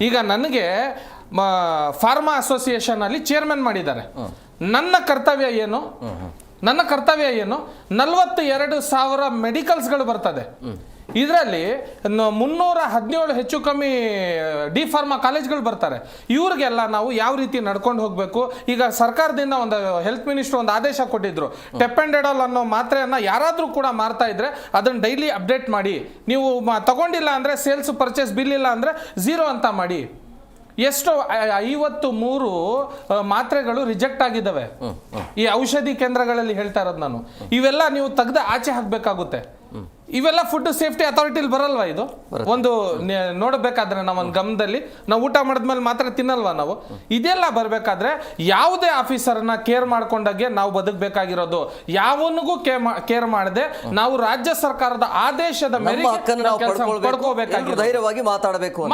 ಈಗ ನನಗೆ pharma association ಅಲ್ಲಿ ಚೇರ್ಮನ್ ಮಾಡಿದ್ದಾರೆ. ನನ್ನ ಕರ್ತವ್ಯ ಏನು? 42,000 ಮೆಡಿಕಲ್ಸ್ಗಳು ಬರ್ತದೆ. ಇದರಲ್ಲಿ 317 ಹೆಚ್ಚು ಕಮ್ಮಿ ಡಿ ಫಾರ್ಮಾ ಕಾಲೇಜ್ಗಳು ಬರ್ತಾರೆ. ಇವ್ರಿಗೆಲ್ಲ ನಾವು ಯಾವ ರೀತಿ ನಡ್ಕೊಂಡು ಹೋಗ್ಬೇಕು? ಈಗ ಸರ್ಕಾರದಿಂದ ಒಂದು ಹೆಲ್ತ್ ಮಿನಿಸ್ಟರ್ ಒಂದು ಆದೇಶ ಕೊಟ್ಟಿದ್ರು, ಟೆಪೆಂಡೆಡಾಲ್ ಅನ್ನೋ ಮಾತ್ರೆಯನ್ನ ಯಾರಾದ್ರೂ ಕೂಡ ಮಾರ್ತಾ ಇದ್ರೆ ಅದನ್ನ ಡೈಲಿ ಅಪ್ಡೇಟ್ ಮಾಡಿ, ನೀವು ತಗೊಂಡಿಲ್ಲ ಅಂದ್ರೆ ಸೇಲ್ಸ್ ಪರ್ಚೇಸ್ ಬಿಲ್ ಇಲ್ಲ ಅಂದ್ರೆ 0 ಅಂತ ಮಾಡಿ. ಎಷ್ಟು 53 ಮಾತ್ರೆಗಳು ರಿಜೆಕ್ಟ್ ಆಗಿದ್ದಾವೆ ಈ ಔಷಧಿ ಕೇಂದ್ರಗಳಲ್ಲಿ, ಹೇಳ್ತಾ ಇರೋದು ನಾನು. ಇವೆಲ್ಲ ನೀವು ತೆಗೆದು ಆಚೆ ಹಾಕ್ಬೇಕಾಗುತ್ತೆ. ಇವೆಲ್ಲ ಫುಡ್ ಸೇಫ್ಟಿ ಅಥಾರಿಟಿಲಿ ಬರಲ್ವಾ? ಇದು ಒಂದು ನೋಡಬೇಕಾದ್ರೆ ನಾವು ಒಂದು ಗಮನದಲ್ಲಿ, ನಾವು ಊಟ ಮಾಡಿದ್ಮೇಲೆ ಮಾತ್ರ ತಿನ್ನಲ್ವಾ ನಾವು? ಇದೆಲ್ಲ ಬರಬೇಕಾದ್ರೆ ಯಾವುದೇ ಆಫೀಸರ್ನ ಕೇರ್ ಮಾಡ್ಕೊಂಡಾಗೆ ನಾವು ಬದುಕಬೇಕಾಗಿರೋದು. ಯಾವನಿಗೂ ಕೇರ್ ಮಾಡದೆ ನಾವು ರಾಜ್ಯ ಸರ್ಕಾರದ ಆದೇಶದ ಮೇರೆಗೆ ಪಡ್ಕೋಬೇಕಾಗಿ ಧೈರ್ಯವಾಗಿ ಮಾತಾಡಬೇಕು.